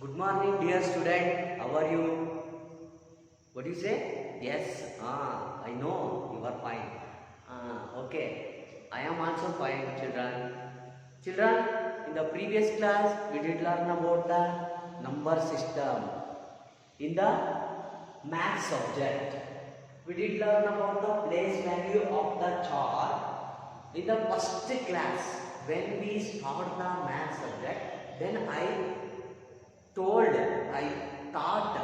Good morning, dear student. How are you? What do you say? Yes. I know you are fine. Okay. I am also fine, children. Children, in the previous class, we did learn about the number system in the math subject. We did learn about the place value of the chart in the first class. When we start the math subject, then I taught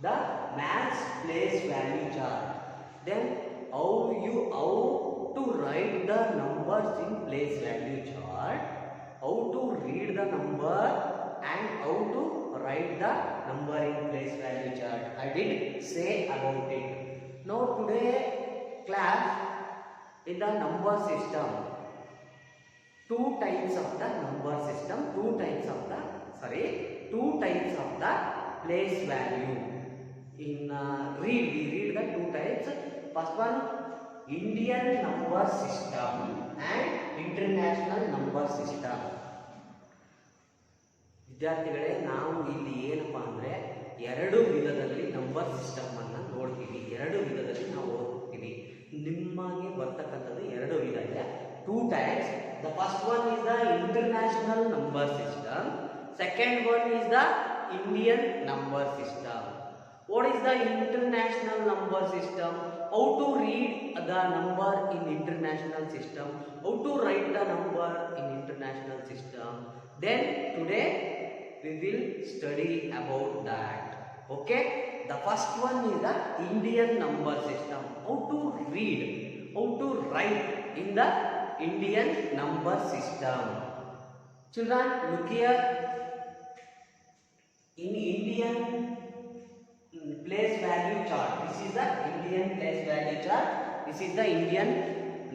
the maths place value chart. Then how to write the numbers in place value chart, how to read the number and how to write the number in place value chart. I did say about it. Now today class in the number system, two types of the place value. We read the two types. First one, Indian number system and international number system. ವಿದ್ಯಾರ್ಥಿಗಳೇ, ನಾವು ಇಲ್ಲಿ ಏನಪ್ಪಾ ಅಂದ್ರೆ ಎರಡು ವಿಧದಲ್ಲಿ number system ಅನ್ನ ನೋಡ್ತೀವಿ. ಎರಡು ವಿಧದಲ್ಲಿ ನಾವು ಓದ್ತೀವಿ. ನಿಮಗೆ ಬರ್ತಕ್ಕಂಥದ್ದು ಎರಡು ವಿಧ ಇದೆ, two types. The first one is the international number system. Second one is the Indian number system. What is the international number system? How to read the number in international system? How to write the number in international system? Then today we will study about that. Okay? The first one is the Indian number system. How to read, how to write in the Indian number system. Children, look here. In Indian place value chart, this is the Indian place value chart. This is the Indian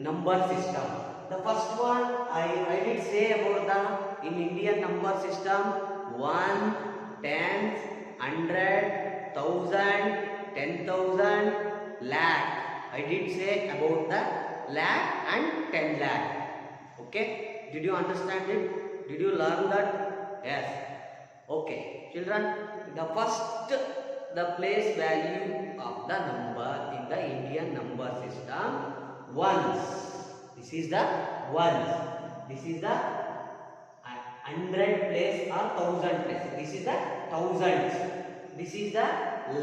number system. The first one I did say about the in Indian number system 1, 10, 100, 1000, 10,000, lakh. I did say about the lakh and 10 lakh. Okay, did you understand it? Did you learn that? Yes. Okay, children, the place value of the number in the Indian number system, ones. This is the ones. This is the 100 place or 1000 place. This is the thousands. This is the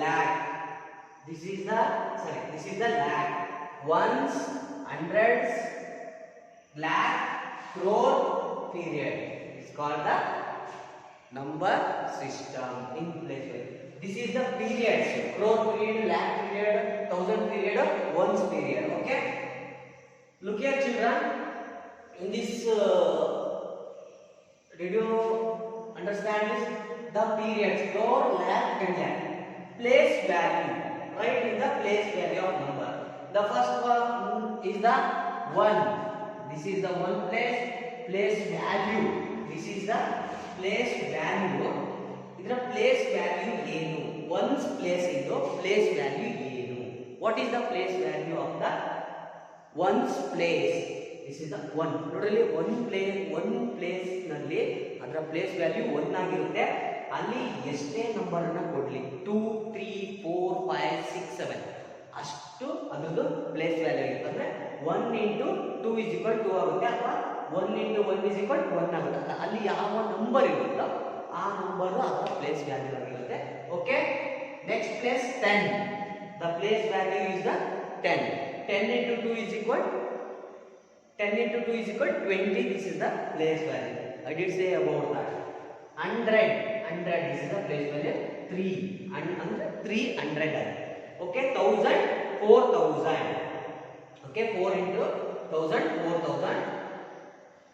lakh. This is the lakh. Ones, hundreds, lakh, crore, period. It's called the number system in place value. This is the periods: crore period, lakh period, thousand period, ones period. Okay. Look here, children. In this, did you understand this? The periods: crore, lakh, and lakh. Place value. Write in the place value of number. The first one is the 1. This is the one place value. This is the place value. ಇದರ place value ಏನು? One's place ಇದ್ದು place value ಏನು? What is the place value of the one's place? This is the 1. ನೋಡ್ರಿ, one place ನಲ್ಲಿ ಅದರ place value 1 ಆಗಿರುತ್ತೆ. ಅಲ್ಲಿ ಎಷ್ಟೇ ನಂಬರ್ ಅನ್ನ ಕೊಡ್ಲಿ, 2, 3, 4, 5, 6, 7 ಅಷ್ಟು ಅದರದ್ದು ಪ್ಲೇಸ್ ವ್ಯಾಲ್ಯೂ ಇರುತ್ತೆ. ಅಂದ್ರೆ 1 into 2 is equal to 2 ಆಗುತ್ತೆ, ಅಥವಾ 1 into 1 is equal to 1 ಆಗುತ್ತೆ. ಅಲ್ಲಿ ಯಾವ ನಂಬರ್ ಇರುತ್ತೋ ಆ ನಂಬರ್ ಅದರ ಪ್ಲೇಸ್ ವ್ಯಾಲ್ಯೂ ಆಗಿರುತ್ತೆ. Okay, next place 10. The place value is the 10. 10 into 2 is equal 20. This is the place value. I did say about that. 100. This is the place value 3. And 300. Okay, 1000, 4000. Okay, 4 into 1000, 4000.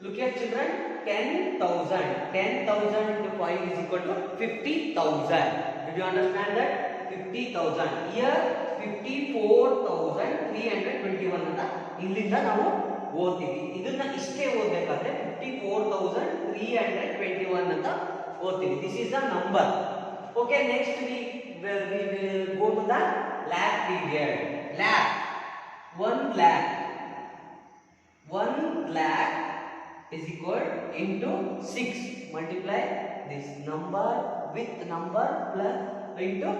Look at children, 10,000. 10,000 into 5 is equal to 50,000. Did you understand that? 50,000. Here 54,321 ಅಂತ ಇಲ್ಲಿಂದ ನಾವು ಓದ್ತೀವಿ. ಇದನ್ನ ಇಷ್ಟೇ ಓದಬೇಕಾದ್ರೆ 54,321 ಅಂತ ಓದ್ತೀವಿ. This is the number. Okay, next we will go to the lakh period. Lakh. 1 lakh. 1 lakh is equal into 6. Multiply this number with number plus into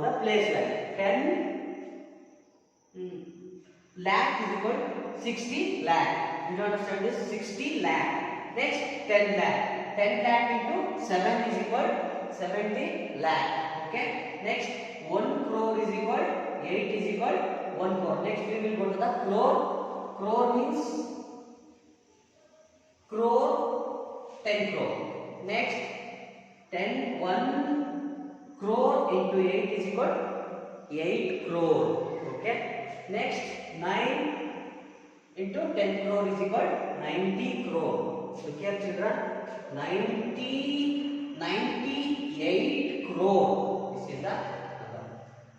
the place value. 10 lakh is equal to 60 lakh. You understand this? 60 lakh. Next 10 lakh. 10 lakh into 7 is equal to 70 lakh. Okay. Next 1 crore is equal 8 is equal 1 crore. Next we will go to the crore. Crore means crore 10 crore. Next 10 1 crore into 8 is equal 8 crore. Okay. Next 9 into 10 crore is equal 90 crore. Look here children, 98 crore. This is the number.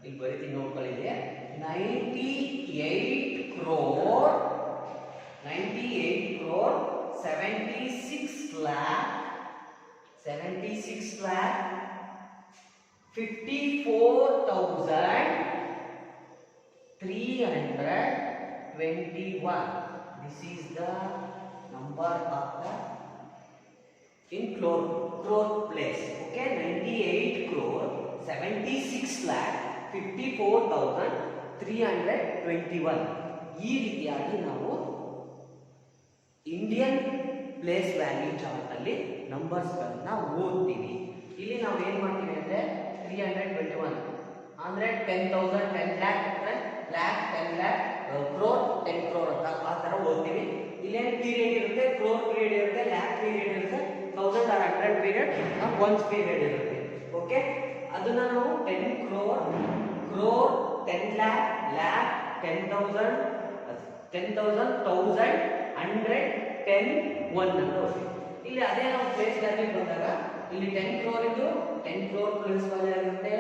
We'll bury the note here. 98 crore 76 lakh 54,321. This is the number of the in crore place. Okay, 98 crore 76 lakh 54,321. ಈ ರೀತಿಯಾಗಿ ನಾವು Indian place value chart ಅಲ್ಲಿ numbers ಗಳನ್ನ ಓದ್ತೀವಿ. ಇಲ್ಲಿ ನಾವು ಏನ್ ಮಾಡ್ತೀವಿ ಅಂದ್ರೆ 321 ಅಂದ್ರೆ 10,000 10 lakh lakh 10 lakh crore 10 crore ಅಂತ ಆ ತರ ಓದ್ತೀವಿ. ಇಲ್ಲೇನು ಪೀರಿಯಡ್ ಇರುತ್ತೆ, ಕ್ರೋರ್ ಪೀರಿಯಡ್ ಇರುತ್ತೆ, ಲ್ಯಾಕ್ ಪೀರಿಯಡ್ ಇರುತ್ತೆ, 1000 or 100 ಪೀರಿಯಡ್ ಒನ್ಸ್ ಪೀರಿಯಡ್ ಇರುತ್ತೆ. ಓಕೆ, ಅದನ್ನ ನಾವು 10 crore 10 lakh lakh 10,000 10,000 1000 100 10 1 ಅಂತ ಓದ್ತೀವಿ. ಇಲ್ಲಿ ಅದೇ ನಾವು ಪ್ಲೇಸ್ ವ್ಯಾಲ್ಯೂ ಬಂದಾಗ ಇಲ್ಲಿ 10 crore ಇದು 10 crore ಪ್ಲೇಸ್ ವ್ಯಾಲ್ಯೂ ಆಗಿರುತ್ತೆ,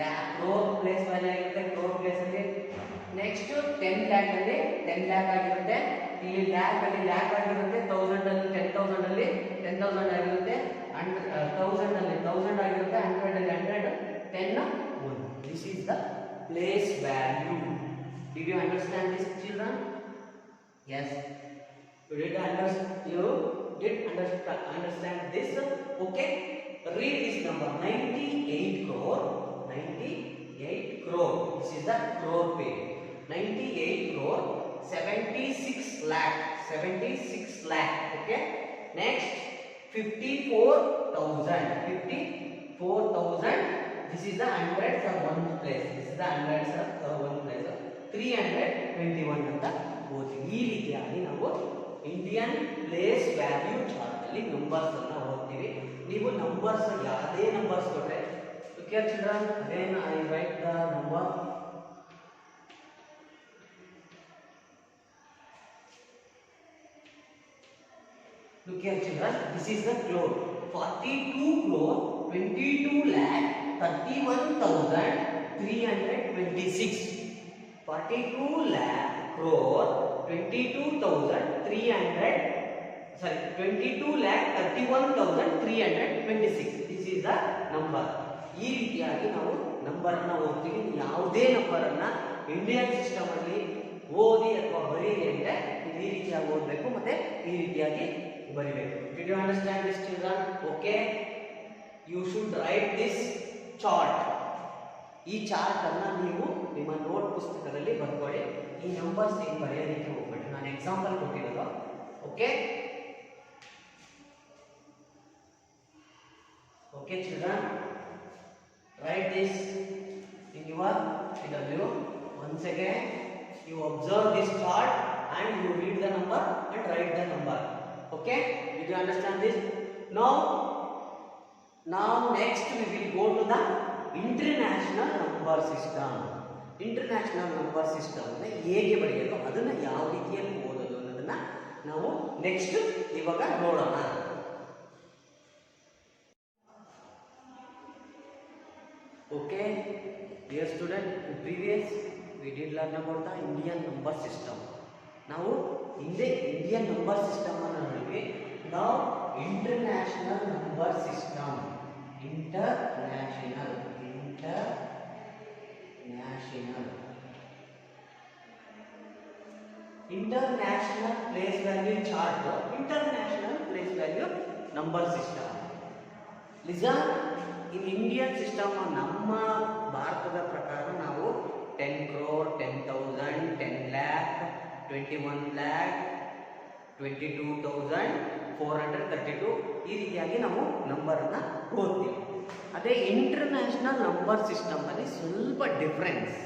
ಲ್ಯಾಕ್ ಕ್ರೋರ್ ಪ್ಲೇಸ್ ವ್ಯಾಲ್ಯೂ ಆಗಿರುತ್ತೆ ಕ್ರೋರ್ ಪ್ಲೇಸ್ ಅಲ್ಲಿ. ನೆಕ್ಸ್ಟ್ 10 lakh ಅಲ್ಲಿ 10 lakh ಆಗಿರುತ್ತೆ, ಇಲ್ಲಿ ಲ್ಯಾಕ್ ಅಲ್ಲಿ ಲ್ಯಾಕ್ ಆಗಿರುತ್ತೆ, 1000 ಅಲ್ಲಿ 10,000 ಅಲ್ಲಿ 10,000 ಆಗಿರುತ್ತೆ, 1000 ಅಲ್ಲಿ 1000 ಆಗಿರುತ್ತೆ, 100 ಅಲ್ಲಿ 100 10 1. This is the place value. Did you understand this children? Yes. You did understand this? Okay. Read this number 98 crore 98 crore. This is the crore pay. 98 crore 76 lakh 76 lakh. Okay. Next 54,000. This is the hundreds of one place. This is the hundreds of one place. 321 ಅಂತ ಓದ್ತೀವಿ. ಈ ರೀತಿಯಾಗಿ ನಾವು Indian place value chart ಅಲ್ಲಿ numbers ಅನ್ನ ಓದ್ತೀವಿ. ನೀವು numbers ಯಾವುದೇ ನಂಬರ್ಸ್ ಕೊಟ್ರೆ, okay children, then I write the number. Look here children, this is the crore. 42 crore 22 lakh 31,326. 42 lakh crore 22 lakh 31,326. This is the number. ಈ ರೀತಿಯಾಗಿ ನಾವು ನಂಬರ್ ಅನ್ನ ಓದ್ತೀವಿ. ಯಾವುದೇ ನಂಬರ್ ಅನ್ನ ಇಂಡಿಯನ್ ಸಿಸ್ಟಮ್ ಅಲ್ಲಿ ಓದಿ ಅಥವಾ ಬರೀರಿ ಅಂದ್ರೆ ಈ ರೀತಿಯಾಗಿ ಓದಬೇಕು ಮತ್ತೆ ಈ ರೀತಿಯಾಗಿ ಬರಿಬೇಕು. Did you understand this children? Okay. You should write this chart. ಈ ಚಾರ್ಟ್ ಅನ್ನ ನೀವು ನಿಮ್ಮ ನೋಟ್ ಪುಸ್ತಕದಲ್ಲಿ ಬರ್ಕೊಳ್ಳಿ. ಈ ನಂಬರ್ಸ್ ಏನು ಬರೆಯೋದಕ್ಕೆ ಹೋಗ್ಬೇಡಿ, ನಾನು ಎಕ್ಸಾಂಪಲ್ ಕೊಟ್ಟಿರೋದು. Okay okay children, write this in your interview. Once again you observe this chart and you read the number and write the number. Okay, did you understand this? Now next we will go to the international number system. International number system ಅನ್ನು ಹೇಗೆ ಬರೆಯೋದು, ಅದನ್ನ ಯಾವ ರೀತಿಯಲ್ಲಿ ಓದೋದು ಅನ್ನೋದನ್ನ ನಾವು next ಇವಾಗ ನೋಡೋಣ. Okay, dear student, in previous we did learn about the Indian number system. Now in the Indian number system ಅನ್ನು ನೋಡಿದ್ವಿ. Now international number system. International. International place value chart, international place value number system. Listen, in Indian system ನಮ್ಮ ಭಾರತದ ಪ್ರಕಾರ ನಾವು 10 crore, 10,000, 10 lakh, 21 lakh, 22,432 ಈ ರೀತಿಯಾಗಿ ನಾವು ನಂಬರನ್ನು ಓದ್ತೀವಿ. ಅದೇ ಇಂಟರ್ನ್ಯಾಷನಲ್ ನಂಬರ್ ಸಿಸ್ಟಮ್ ಅಲ್ಲಿ ಸ್ವಲ್ಪ difference.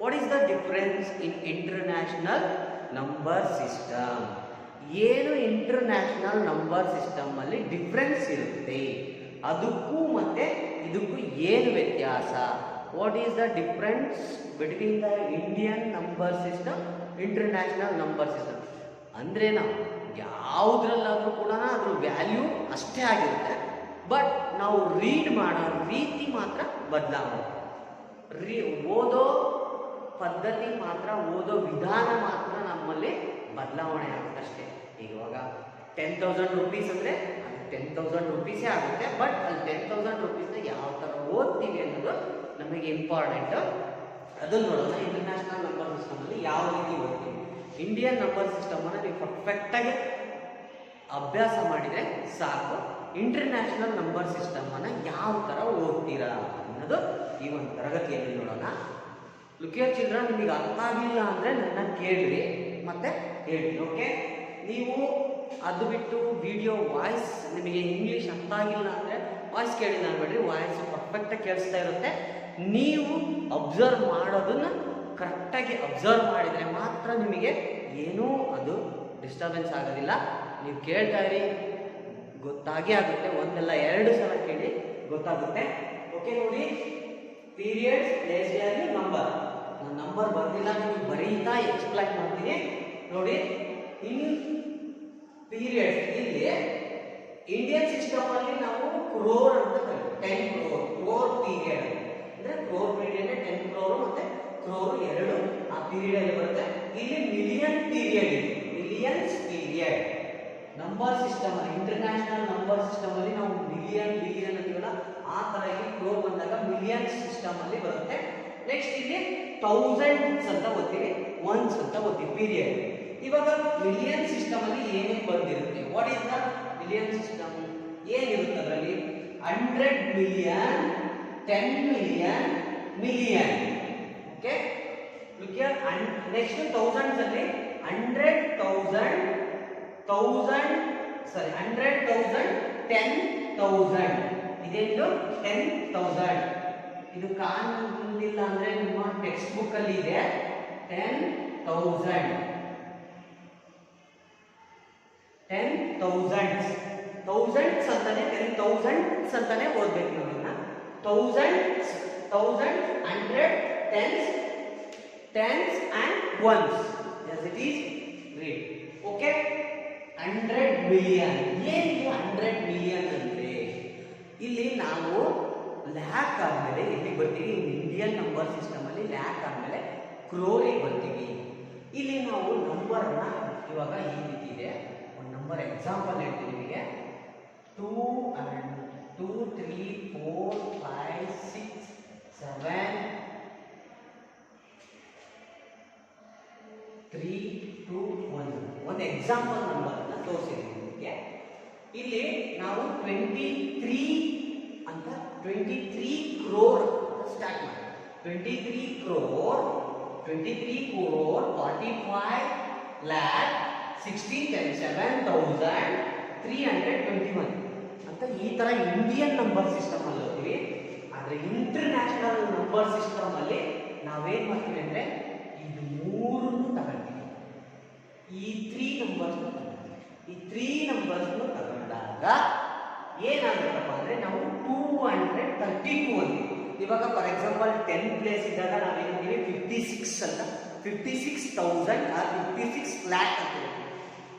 What is the difference in international number system? ಏನು ಇಂಟರ್ನ್ಯಾಷನಲ್ ನಂಬರ್ ಸಿಸ್ಟಮ್ ಅಲ್ಲಿ ಡಿಫ್ರೆನ್ಸ್ ಇರುತ್ತೆ, ಅದಕ್ಕೂ ಮತ್ತೆ ಇದಕ್ಕೂ ಏನು ವ್ಯತ್ಯಾಸ? What is the difference between the Indian number system, international number system? ಅಂದರೆ ನಾವು ಯಾವುದ್ರಲ್ಲಾದರೂ ಕೂಡ ಅದ್ರ ವ್ಯಾಲ್ಯೂ ಅಷ್ಟೇ ಆಗಿರುತ್ತೆ, ಬಟ್ ನಾವು ರೀಡ್ ಮಾಡೋ ರೀತಿ ಮಾತ್ರ ಬದಲಾವಣೆ. ಓದೋ ಪದ್ಧತಿ ಮಾತ್ರ, ಓದೋ ವಿಧಾನ ಮಾತ್ರ ನಮ್ಮಲ್ಲಿ ಬದಲಾವಣೆ ಆಗುತ್ತಷ್ಟೇ. ಇವಾಗ 10,000 rupees ಅಂದರೆ ಅದು 10,000 rupees ಆಗುತ್ತೆ, ಬಟ್ ಅಲ್ಲಿ 10,000 rupeesನ ಯಾವ ಥರ ಓದ್ತೀವಿ ಅನ್ನೋದು ನಮಗೆ ಇಂಪಾರ್ಟೆಂಟ್. ಅದನ್ನು ನೋಡೋಣ. ಇಂಟರ್ನ್ಯಾಷನಲ್ ನಂಬರ್ ಸಿಸ್ಟಮಲ್ಲಿ ಯಾವ ರೀತಿ ಓದ್ತೀವಿ. ಇಂಡಿಯನ್ ನಂಬರ್ ಸಿಸ್ಟಮನ್ನು ನೀವು ಪರ್ಫೆಕ್ಟಾಗಿ ಅಭ್ಯಾಸ ಮಾಡಿದರೆ ಸಾಕು. ಇಂಟರ್ನ್ಯಾಷನಲ್ ನಂಬರ್ ಸಿಸ್ಟಮನ್ನು ಯಾವ ಥರ ಓದ್ತೀರಾ ಅನ್ನೋದು ಈ ಒಂದು ತರಗತಿಯಲ್ಲಿ ನೋಡೋಣ. ಲುಕ್ ಹಿಯರ್ ಚಿಲ್ಡ್ರನ್, ನಿಮಗೆ ಅರ್ಥ ಆಗಿಲ್ಲ ಅಂದರೆ ನನ್ನ ಕೇಳಿರಿ ಮತ್ತೆ ಹೇಳಿ. ಓಕೆ, ನೀವು ಅದು ಬಿಟ್ಟು ವಿಡಿಯೋ ವಾಯ್ಸ್ ನಿಮಗೆ ಇಂಗ್ಲೀಷ್ ಅರ್ಥ ಆಗಿಲ್ಲ ಅಂದರೆ ವಾಯ್ಸ್ ಕೇಳಿಲ್ಲ ಅನ್ಬೇಡ್ರಿ, ವಾಯ್ಸ್ ಪರ್ಫೆಕ್ಟಾಗಿ ಕೇಳಿಸ್ತಾ ಇರುತ್ತೆ. ನೀವು ಅಬ್ಸರ್ವ್ ಮಾಡೋದನ್ನು ಕರೆಕ್ಟಾಗಿ ಅಬ್ಸರ್ವ್ ಮಾಡಿದರೆ ಮಾತ್ರ ನಿಮಗೆ ಏನೂ ಅದು ಡಿಸ್ಟರ್ಬೆನ್ಸ್ ಆಗೋದಿಲ್ಲ. ನೀವು ಕೇಳ್ತಾ ಇರಿ, ಗೊತ್ತಾಗೇ ಆಗುತ್ತೆ. ಒಂದಲ್ಲ 2 ಸಲ ಕೇಳಿ ಗೊತ್ತಾಗುತ್ತೆ. ಓಕೆ, ನೋಡಿ, ಪೀರಿಯಡ್ಸ್, ಪ್ಲೇಸ್ ವ್ಯಾಲ್ಯೂ, ನಂಬರ್. ನಾನು ನಂಬರ್ ಬರ್ದಿಲ್ಲ, ನಿಮಗೆ ಬರೀತಾ ಎಕ್ಸ್ಪ್ಲೈನ್ ಮಾಡ್ತೀನಿ. ನೋಡಿ, ಇನ್ ಪೀರಿಯಡ್ಸ್ ಇಲ್ಲಿ ಇಂಡಿಯನ್ ಸಿಸ್ಟಮ್ ಅಲ್ಲಿ ನಾವು ಕ್ರೋರ್ ಅಂತ ಕರೀತೀವಿ. 10 crore, ಕ್ರೋರ್ ಪೀರಿಯಡ್ ಅಂದ್ರೆ ಕ್ರೋರ್ ಪೀರಿಯಡ್ 10 crore ಮತ್ತೆ ಕ್ರೋರ್ 2 ಆ ಪೀರಿಯಡ್ ಅಲ್ಲಿ ಬರುತ್ತೆ. ಇಲ್ಲಿ ಮಿಲಿಯನ್ ಪೀರಿಯಡ್ ಇದೆ, ಮಿಲಿಯನ್ಸ್ ಪೀರಿಯಡ್. ನಂಬರ್ ಸಿಸ್ಟಮ್ ಅಲ್ಲಿ, ಇಂಟರ್ನ್ಯಾಷನಲ್ ನಂಬರ್ ಸಿಸ್ಟಮ್ ಅಲ್ಲಿ ನಾವು ಮಿಲಿಯನ್ ಬಿಲಿಯನ್ ಅಂತೀವಲ್ಲ, ಆ ತರ ಇಲ್ಲಿ ಕ್ರೋರ್ ಬಂದಾಗ ಮಿಲಿಯನ್ ಸಿಸ್ಟಮ್ ಅಲ್ಲಿ ಬರುತ್ತೆ. ನೆಕ್ಸ್ಟ್ ಇಲ್ಲಿ ಥೌಸಂಡ್ಸ್ ಅಂತ ಓದ್ತೀವಿ, ಒನ್ಸ್ ಅಂತ ಓದ್ತೀವಿ ಪೀರಿಯಡ್. ಇವಾಗ ಮಿಲಿಯನ್ ಸಿಸ್ಟಮ್ ಅಲ್ಲಿ ಏನೇನು ಬಂದಿರುತ್ತೆ? What is the million system? ಏನಿರುತ್ತೆ ಅದರಲ್ಲಿ? 100 million, 10 million, million. Okay, look here. Next thousands ಅಲ್ಲಿ 100,000, 100,000, 10,000. ಇದೇನು 10,000. ಇದು ಕಾಣಲಿಲ್ಲ ಅಂದ್ರೆ ನಿಮ್ಮ ಟೆಕ್ಸ್ಟ್ ಬುಕ್ ಅಲ್ಲಿ ಇದೆ. 10,000, 10,000, ಥೌಸಂಡ್ಸ್ ಅಂತಾನೆ 10,000s ಅಂತಾನೆ ಓದ್ಬೇಕು ನಾವು ಇದನ್ನ. Thousands, 1000, 100, tens and ones. Yes, it is. Read. Okay. 100 million. ಏನಿದೆ 100 million ಅಂದ್ರೆ? ಇಲ್ಲಿ ನಾವು ಲ್ಯಾಕ್ ಆದ್ಮೇಲೆ ಎಲ್ಲಿಗೆ ಬರ್ತೀವಿ? ಇಂಡಿಯನ್ ನಂಬರ್ ಸಿಸ್ಟಮ್ ಅಲ್ಲಿ ಲ್ಯಾಕ್ ಆದ್ಮೇಲೆ ಕ್ರೋರಿಗೆ ಬರ್ತೀವಿ. ಇಲ್ಲಿ ನಾವು ನಂಬರ್ನ ಇವಾಗ ಈ ರೀತಿ ಇದೆ. ಒಂದು ನಂಬರ್ ಎಕ್ಸಾಂಪಲ್ ಹೇಳ್ತೀನಿ ನಿಮಗೆ. 2 and 2, 3, 4, 5, 6, 7, 3, 2, 1. ಒಂದು ಎಕ್ಸಾಂಪಲ್ ನಂಬರ್ ಅನ್ನ ತೋರಿಸಿದ್ದೀನಿ ನಿಮಗೆ. ಇಲ್ಲಿ ನಾವು 23 ಅಂತ 23 crore ಸ್ಟಾರ್ಟ್ ಮಾಡಿ. 23 crore, 45,67,321 ಅಂತ ಈ ತರ ಇಂಡಿಯನ್ ನಂಬರ್ ಸಿಸ್ಟಮ್ ಅಲ್ಲಿ ಹೋಗ್ತೀವಿ. ಆದ್ರೆ ಇಂಟರ್ನ್ಯಾಷನಲ್ ನಂಬರ್ ಸಿಸ್ಟಮ್ ಅಲ್ಲಿ ನಾವೇನ್ ಮಾಡ್ತೀವಿ ಅಂದ್ರೆ ಇದು 3 ತಗೊಳ್ತೀವಿ. ಈ 3 ನಂಬರ್ಸ್ ತಗೊಂಡಾಗ ಏನಾಗುತ್ತಪ್ಪ ಅಂದ್ರೆ ನಾವು 232 ಅಂತ. ಇವಾಗ ಫಾರ್ ಎಕ್ಸಾಂಪಲ್ 10 ಪ್ಲೇಸ್ ಇದ್ದಾಗ ನಾವೇನಂತೀವಿ 56 ಅಂತ, 56,000 ಆರ್ 56 lakh ಅಂತ ಹೇಳ್ತೀವಿ.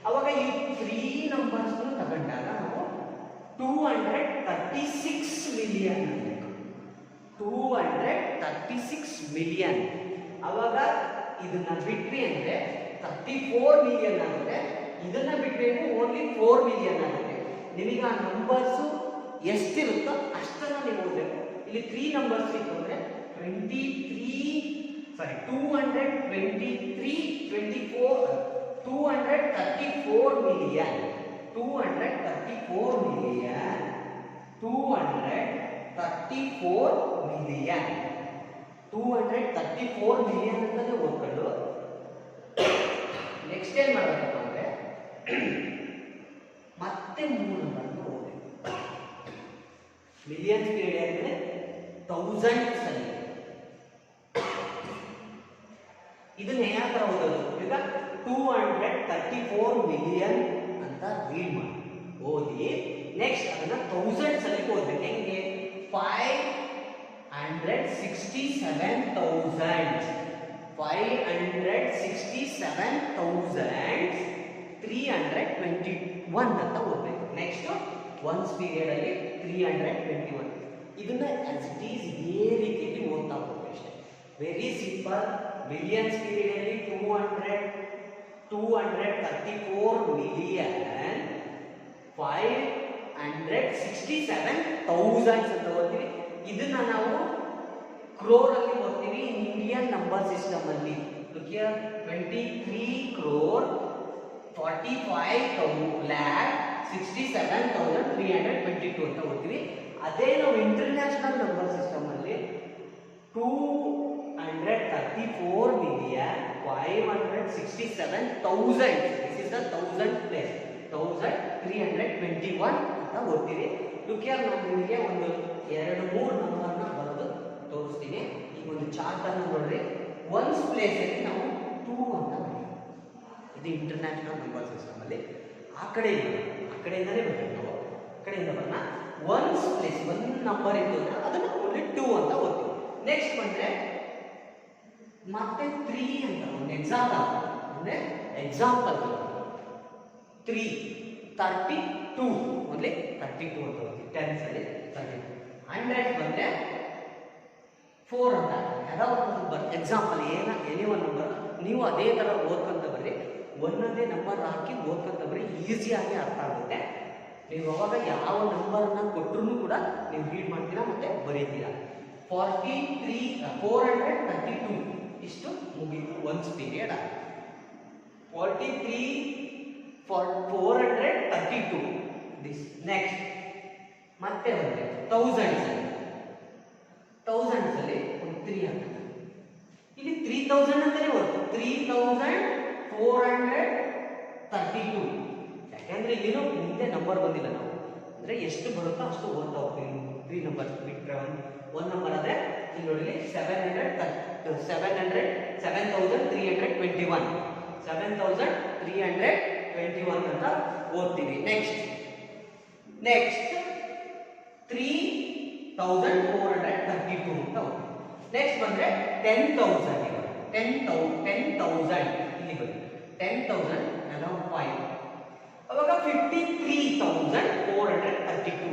ಅವಾಗ ಈ 3 ನಂಬರ್ಸ್ ತಗೊಂಡಾಗ ನಾವು 236 ಮಿಲಿಯನ್ ಅನ್ನಬೇಕು. 236 ಮಿಲಿಯನ್. ಅವಾಗ ಇದನ್ನ ಬಿಟ್ವಿ ಅಂದ್ರೆ 34 ಮಿಲಿಯನ್ ಆಗುತ್ತೆ. ಇದನ್ನ ಬಿಟ್ವಿ ಅಂದ್ರೆ ಓನ್ಲಿ 4 ಮಿಲಿಯನ್ ಆಗುತ್ತೆ. ನಿಮಗೆ ಆ ನಂಬರ್ಸು ಎಷ್ಟಿರುತ್ತೋ ಅಷ್ಟನ್ನ ನೀವು ಓದಬೇಕು. ಇಲ್ಲಿ 3 ನಂಬರ್ಸ್ ಇತ್ತು ಅಂದ್ರೆ 223, 24, 234 million, 234 million, 234 million, 234 million ಅಂತಾನೆ ಓದ್ಕೊಂಡು ನೆಕ್ಸ್ಟ್ ಏನ್ ಮಾಡಬೇಕು ಅಂದ್ರೆ ಮತ್ತೆ 3 ನಂಬರ್ ಓದಬೇಕು. ಮಿಲಿಯನ್ಸ್ ಪೀರಿಯಡ್ ಅಂದ್ರೆ ಥೌಸಂಡ್ಸ್ ಅಲ್ಲಿ ಇದನ್ನ ಯಾವ ತರ ಓದೋದು? ಈಗ 234 ಮಿಲಿಯನ್ ಅಂತ ರೀಡ್ ಮಾಡಿ ಓದಿ ನೆಕ್ಸ್ಟ್ ಅದನ್ನ ಥೌಸಂಡ್ಸ್ ಅಲ್ಲಿ ಓದಬೇಕು. ಹೆಂಗೆ? 567,000, 567,321 ಅಂತ ಓದಬೇಕು. ನೆಕ್ಸ್ಟ್ ಒನ್ಸ್ ಪೀರಿಯಡ್ ಅಲ್ಲಿ 321. ಇದನ್ನ ಆಸ್ ಇಟ್ ಈಸ್ ಇದೇ ರೀತಿಯಲ್ಲಿ ಓದ್ತಾ ಹೋಗ್ಬೇಕು ಅಷ್ಟೇ. Very simple. ಮಿಲಿಯನ್ಸ್ ಪೀರಿಯಡ್ ಅಲ್ಲಿ 234 ಮಿಲಿಯನ್ 567,000 ಅಂತ ಓದ್ತೀವಿ. ಇದನ್ನ ನಾವು ಕ್ರೋರ್ ಅಲ್ಲಿ ಓದ್ತೀವಿ ಇನ್ ಇಂಡಿಯನ್ ನಂಬರ್ ಸಿಸ್ಟಮ್ ಅಲ್ಲಿ. ಲುಕ್ ಹಿಯರ್, 23 crore 45,67,322 ಅಂತ ಓದ್ತೀವಿ. ಅದೇ ನಾವು ಇಂಟರ್ನ್ಯಾಷನಲ್ ನಂಬರ್ ಸಿಸ್ಟಮ್ ಅಲ್ಲಿ 234 million 567,000, this is the 1000 place, 1321 ಅಂತ ಓದ್ತೀವಿ. ಲುಕ್ ಹಿಯರ್, ನಾನು ನಿಮಗೆ ಒಂದು 2-3 ನಂಬರ್ನ ಬರೆದು ತೋರಿಸ್ತೀನಿ. ಈಗ ಒಂದು ಚಾರ್ಟ್ ಅನ್ನು ನೋಡ್ರಿ. ಒನ್ಸ್ ಪ್ಲೇಸ್ ಅಲ್ಲಿ ನಾವು 2 ಅಂತ ಬರೀತೀವಿ. ಇದು ಇಂಟರ್ನ್ಯಾಷನಲ್ ನಂಬರ್ ಸಿಸ್ಟಮ್ ಅಲ್ಲಿ ಆ ಕಡೆಯಿಂದನೇ ಬರಬೇಕು ನಾವು. ಆ ಕಡೆಯಿಂದ ಬರೋಣ. ಒನ್ಸ್ ಪ್ಲೇಸ್ ಒಂದು ನಂಬರ್ ಇತ್ತು ಅಂದ್ರೆ ಅದನ್ನ ಓನ್ಲಿ 2 ಅಂತ ಓದ್ತೀವಿ. ನೆಕ್ಸ್ಟ್ ಬಂದ್ರೆ ಮತ್ತೆ 3 ಅಂತ ಒಂದು ಎಕ್ಸಾಂಪಲ್ ಅಂದ್ರೆ ಎಕ್ಸಾಂಪಲ್ 332 ಓನ್ಲಿ 32 ಅಂತ ಓದ್ತೀವಿ. ಟೆನ್ಸ್ ಅಲ್ಲಿ 32. 100 ಬಂದ್ರೆ 4 ಅಂತ ಯಾವ್ದಾದ್ರು number example any one number ನೀವು ಅದೇ ತರ ಓದ್ಕೊಂತ ಬರ್ರಿ. ಒಂದೊಂದೇ ನಂಬರ್ ಹಾಕಿ ಓದ್ಕೊಂತ ಬರ್ರಿ, ಈಸಿಯಾಗಿ ಅರ್ಥ ಆಗುತ್ತೆ. ನೀವು ಅವಾಗ ಯಾವ ನಂಬರ್ನ ಕೊಟ್ಟರು ಕೂಡ ನೀವು ರೀಡ್ ಮಾಡ್ತೀರಾ ಮತ್ತೆ ಬರೀತೀರಾ. 432 ಇಷ್ಟು ಮುಗೀತು ಒನ್ಸ್ ಪೀರಿಯಡ್. 432 ದಿಸ್. ನೆಕ್ಸ್ಟ್ ಮತ್ತೆ ಬಂದ್ರೆ ಥೌಸಂಡ್ಸ್ ಅಲ್ಲಿ ಒಂದು 3 ಹಾಕ್ತಾರೆ. ಇಲ್ಲಿ 3000 ಅಂತಾನೆ ಬರುತ್ತೆ. 3432. ಯಾಕಂದ್ರೆ ಇಲ್ಲಿನೂ ಮುಂದೆ ನಂಬರ್ ಬಂದಿಲ್ಲ ನಾವು, ಅಂದ್ರೆ ಎಷ್ಟು ಬರುತ್ತೋ ಅಷ್ಟು ಓದ್ತಾ ಹೋಗ್ತೀವಿ. 3 ನಂಬರ್ ಬಿಟ್ಟರೆ ಒಂದು ನಂಬರ್ ಆದ್ರೆ ಇಲ್ಲಿ ನೋಡಿ 7,321 ಅಂತ ಓದ್ತೀವಿ. ನೆಕ್ಸ್ಟ್ 3,432 ಅಂತ ಓದ್ತೀವಿ. ನೆಕ್ಸ್ಟ್ ಬಂದ್ರೆ 10,000 ಇಲ್ಲಿ ಬರುತ್ತೆ. 10,000 ಅರೌಂಡ್ 5 ಅವಾಗ 53,432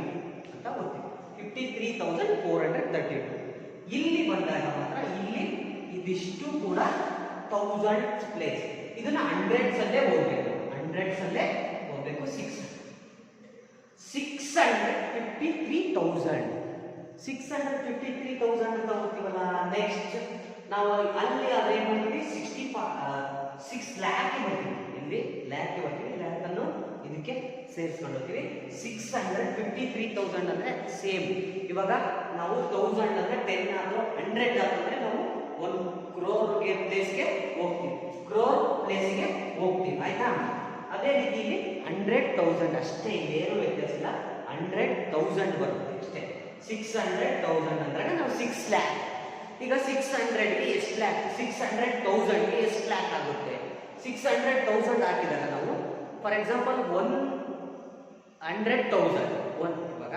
ಅಂತ ಓದ್ತೀವಿ. 53,432 ಇಲ್ಲಿ ಬಂದಾಗ ಮಾತ್ರ ಇಲ್ಲಿ ಇದಿಷ್ಟು ಕೂಡ ಥೌಸಂಡ್ಸ್ ಪ್ಲೇಸ್. ಇದನ್ನ ಹಂಡ್ರೆಡ್ಸ್ ಅಲ್ಲೇ ಓದಬೇಕು. 653,000 ಅಂತ ಓದ್ತೀವಲ್ಲ. ನೆಕ್ಸ್ಟ್ ನಾವು ಅಲ್ಲಿ ಅದೇ ಮಾಡ್ತೀವಿ 6 ಲ್ಯಾಕ್ ಬರ್ತೀವಿ. ಇಲ್ಲಿ ಲ್ಯಾಕ್ ಬರ್ತೀವಿ. ಲ್ಯಾಕ್ ಅನ್ನು ಇದಕ್ಕೆ ಸೇರಿಸ್ಕೊಂಡು ಹೋಗ್ತೀವಿ. 653,000 ಅಂದ್ರೆ ಸೇಮ್. ಇವಾಗ ನಾವು 1000 ಅಂದ್ರೆ 10 ಆದ್ರೂ 100 ಆದ್ರೆ ನಾವು 1 crore ಪ್ಲೇಸ್ಗೆ ಹೋಗ್ತೀವಿ, ಕ್ರೋರ್ ಪ್ಲೇಸ್ಗೆ ಹೋಗ್ತೀವಿ. ಆಯ್ತಾ? ಅದೇ ರೀತಿ ಇಲ್ಲಿ 100,000 ಅಷ್ಟೇ, ಏನು ವ್ಯತ್ಯಾಸ ಇಲ್ಲ. 100,000 ಬರುತ್ತೆ ಅಷ್ಟೇ. 600,000 ಅಂದ್ರೆ ನಾವು 6 ಲ್ಯಾಕ್. ಈಗ 600ಗೆ ಎಷ್ಟು ಲ್ಯಾಕ್? 600,000ಗೆ ಎಷ್ಟು ಲ್ಯಾಕ್ ಆಗುತ್ತೆ? 600,000 ಹಾಕಿದಾಗ ನಾವು ಫಾರ್ ಎಕ್ಸಾಂಪಲ್ 100,000 ಇವಾಗ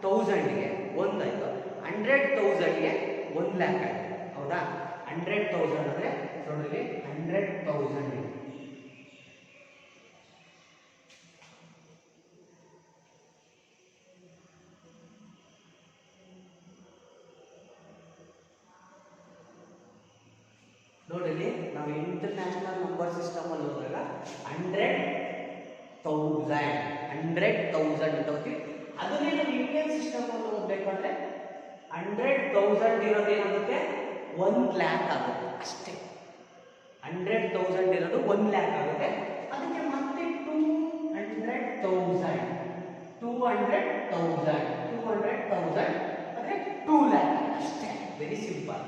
1000ಗೆ 1 ಆಯ್ತು, 100,000ಗೆ 1 ಲ್ಯಾಕ್ ಆಯ್ತು. ಹೌದಾ? 100,000 ಅಂದ್ರೆ ನೋಡಿ 100,000 ನೋಡಿಲ್ಲಿ ನಾವು ಇಂಟರ್ನ್ಯಾಷನಲ್ ನಂಬರ್ ಸಿಸ್ಟಮ್ ಅಲ್ಲಿ ಹೋದಾಗ 100,000 ಅಂತ ಹೋಗ್ತೀವಿ. ಅದನ್ನೇ ನಾವು ಇಂಡಿಯನ್ ಸಿಸ್ಟಮ್ ಅಲ್ಲಿ ಹೋಗ್ಬೇಕಂದ್ರೆ 100,000 ಇರೋದೇನಾಗುತ್ತೆ 1 ಲ್ಯಾಕ್ ಆಗುತ್ತೆ ಅಷ್ಟೇ. 100,000 ಇರೋದು 1 ಲ್ಯಾಕ್ ಆಗುತ್ತೆ. ಅದಕ್ಕೆ ಮತ್ತೆ 200,000 ಅಂದ್ರೆ 2 lakh ಅಷ್ಟೇ. Very simple.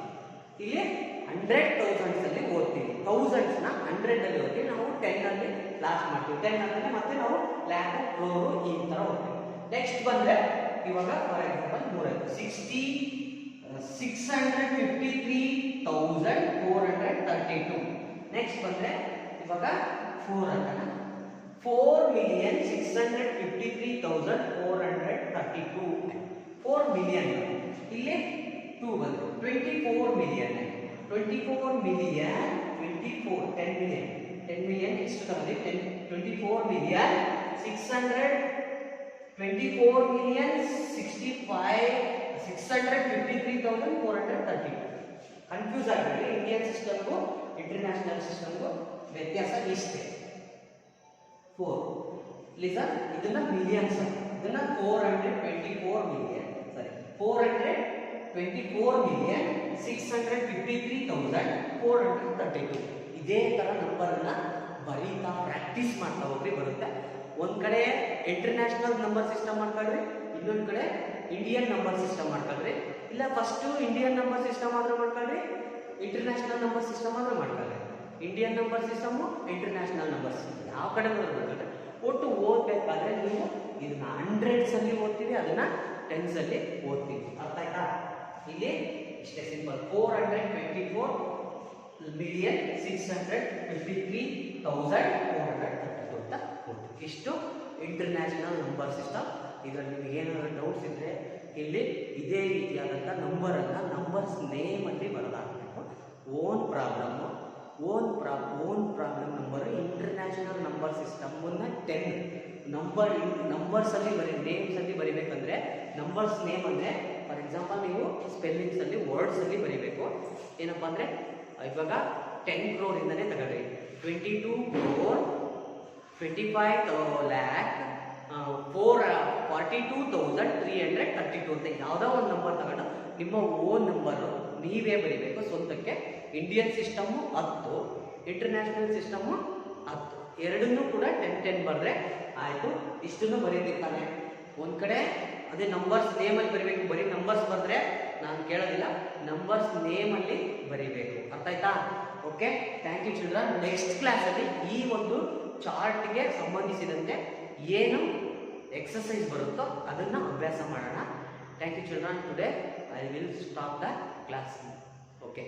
ಇಲ್ಲಿ 100,000 ಅಲ್ಲಿ ಓದ್ತೀವಿ, ಥೌಸಂಡ್ಸ್ ನ 100 ಅಲ್ಲಿ ಓದ್ತೀವಿ, ನಾವು 10 ಅಲ್ಲಿ ಲಾಸ್ಟ್ ಮಾಡ್ತೀವಿ. 10 ಅಂದ್ರೆ ಮತ್ತೆ ನಾವು ಲ್ಯಾಕ್, ಕ್ರೋರ್ ಈ ತರ ಓದ್ತೀವಿ. ನೆಕ್ಸ್ಟ್ ಬಂದ್ರೆ ಇವಾಗ ಫಾರ್ ಎಕ್ಸಾಂಪಲ್ 653,432. ನೆಕ್ಸ್ಟ್ ಬಂದ್ರೆ ಇವಾಗ 4 ಹಾಕೋಣ. 4,653,432. 4 ಮಿಲಿಯನ್ ಇಲ್ಲಿ 2 ಬಂತು. 24 ಮಿಲಿಯನ್ 10 ಮಿಲಿಯನ್ ಎಷ್ಟು ತಗೊಂಡ್ವಿ? 24 ಮಿಲಿಯನ್ 653,432. ಕನ್ಫ್ಯೂಸ್ ಆಗಬೇಡಿ, ಇಂಡಿಯನ್ ಸಿಸ್ಟಮ್ಗೂ ಇಂಟರ್ನ್ಯಾಷನಲ್ ಸಿಸ್ಟಮ್ಗೂ ವ್ಯತ್ಯಾಸ ಇಷ್ಟೇ. 4 ಲಿಸನ್, ಇದನ್ನ ಮಿಲಿಯನ್ಸ್, ಇದನ್ನ 424,653,432. ಇದೇ ತರ ನಂಬರ್ ಅನ್ನ ಬರೀತಾ ಪ್ರಾಕ್ಟೀಸ್ ಮಾಡ್ತಾ ಹೋಗ್ರಿ, ಬರುತ್ತೆ. ಒಂದ್ ಕಡೆ ಇಂಟರ್ನ್ಯಾಷನಲ್ ನಂಬರ್ ಸಿಸ್ಟಮ್ ಮಾಡ್ಕೊಳ್ರಿ, ಇನ್ನೊಂದ್ ಕಡೆ ಇಂಡಿಯನ್ ನಂಬರ್ ಸಿಸ್ಟಮ್ ಮಾಡ್ಕೊಳ್ರಿ. ಇಲ್ಲ ಫಸ್ಟ್ ಇಂಡಿಯನ್ ನಂಬರ್ ಸಿಸ್ಟಮ್ ಆದ್ರೂ ಮಾಡ್ಕೊಳ್ರಿ, ಇಂಟರ್ನ್ಯಾಷನಲ್ ನಂಬರ್ ಸಿಸ್ಟಮ್ ಆದ್ರೂ ಮಾಡ್ಕೊಳ್ರಿ. Indian number system, international number system ಯಾವ ಕಡೆ ಮಾಡ್ಕೊಳ್ರಿ. ಒಟ್ಟು ಓದ್ಬೇಕಾದ್ರೆ ನೀವು ಇದನ್ನ 100s ಅಲ್ಲಿ ಓದ್ತೀವಿ, ಅದನ್ನ 10s ಅಲ್ಲಿ ಓದ್ತೀವಿ. ಅರ್ಥ ಆಯ್ತಾ? ಇಲ್ಲಿ ಇಷ್ಟೇ ಸಿಂಪಲ್. 424,653,432 ಅಂತ ಓದ್ತೀವಿ. ಇಷ್ಟು ಇಂಟರ್ನ್ಯಾಷನಲ್ ನಂಬರ್ ಸಿಸ್ಟಮ್. ಇದರಲ್ಲಿ ನಿಮಗೆ ಏನಾದರೂ ಡೌಟ್ಸ್ ಇದ್ರೆ ಇಲ್ಲಿ ಇದೇ ರೀತಿಯಾದಂಥ ನಂಬರ್ಸ್ ನೇಮ್ ಅಲ್ಲಿ ಬರೆದಾಗಬೇಕು. Own problem number international number system 10 numbers ಅಲ್ಲಿ ನೇಮ್ಸ್ ಅಲ್ಲಿ ಬರಿಬೇಕಂದ್ರೆ ನಂಬರ್ಸ್ ನೇಮ್ ಅಂದ್ರೆ ಫಾರ್ ಎಕ್ಸಾಂಪಲ್ ನೀವು ಸ್ಪೆಲ್ಲಿಂಗ್ಸ್ ಅಲ್ಲಿ ವರ್ಡ್ಸ್ ಅಲ್ಲಿ ಬರಿಬೇಕು. ಏನಪ್ಪಾ ಅಂದ್ರೆ ಇವಾಗ 10 crore ಇಂದನೇ ತಗೊಳ್ರಿ. 22 crore 25 lakh 42,332 ಅಂತ ಯಾವುದೋ ಒಂದು ನಂಬರ್ ತಗೊಂಡು ನಿಮ್ಮ ಓನ್ ನಂಬರು ನೀವೇ ಬರಿಬೇಕು ಸ್ವಂತಕ್ಕೆ. ಇಂಡಿಯನ್ ಸಿಸ್ಟಮು 10, ಇಂಟರ್ನ್ಯಾಷನಲ್ ಸಿಸ್ಟಮು 10, ಎರಡನ್ನೂ ಕೂಡ 10 ಬರೆದ್ರೆ ಆಯಿತು. ಇಷ್ಟನ್ನು ಬರೀಬೇಕಾನೆ ಒಂದು ಕಡೆ ಅದೇ ನಂಬರ್ಸ್ ನೇಮಲ್ಲಿ ಬರಿಬೇಕು. ಬರೀ ನಂಬರ್ಸ್ ಬರೆದ್ರೆ ನಾನು ಕೇಳೋದಿಲ್ಲ, ನಂಬರ್ಸ್ ನೇಮಲ್ಲಿ ಬರಿಬೇಕು. ಅರ್ಥ ಆಯ್ತಾ? Okay, thank you children. Next ಕ್ಲಾಸಲ್ಲಿ ಈ ಒಂದು ಚಾರ್ಟ್ಗೆ ಸಂಬಂಧಿಸಿದಂತೆ ಏನು ಎಕ್ಸಸೈಸ್ ಬರುತ್ತೋ ಅದನ್ನು ಅಭ್ಯಾಸ ಮಾಡೋಣ. Thank you children. Today I will stop the class. Okay.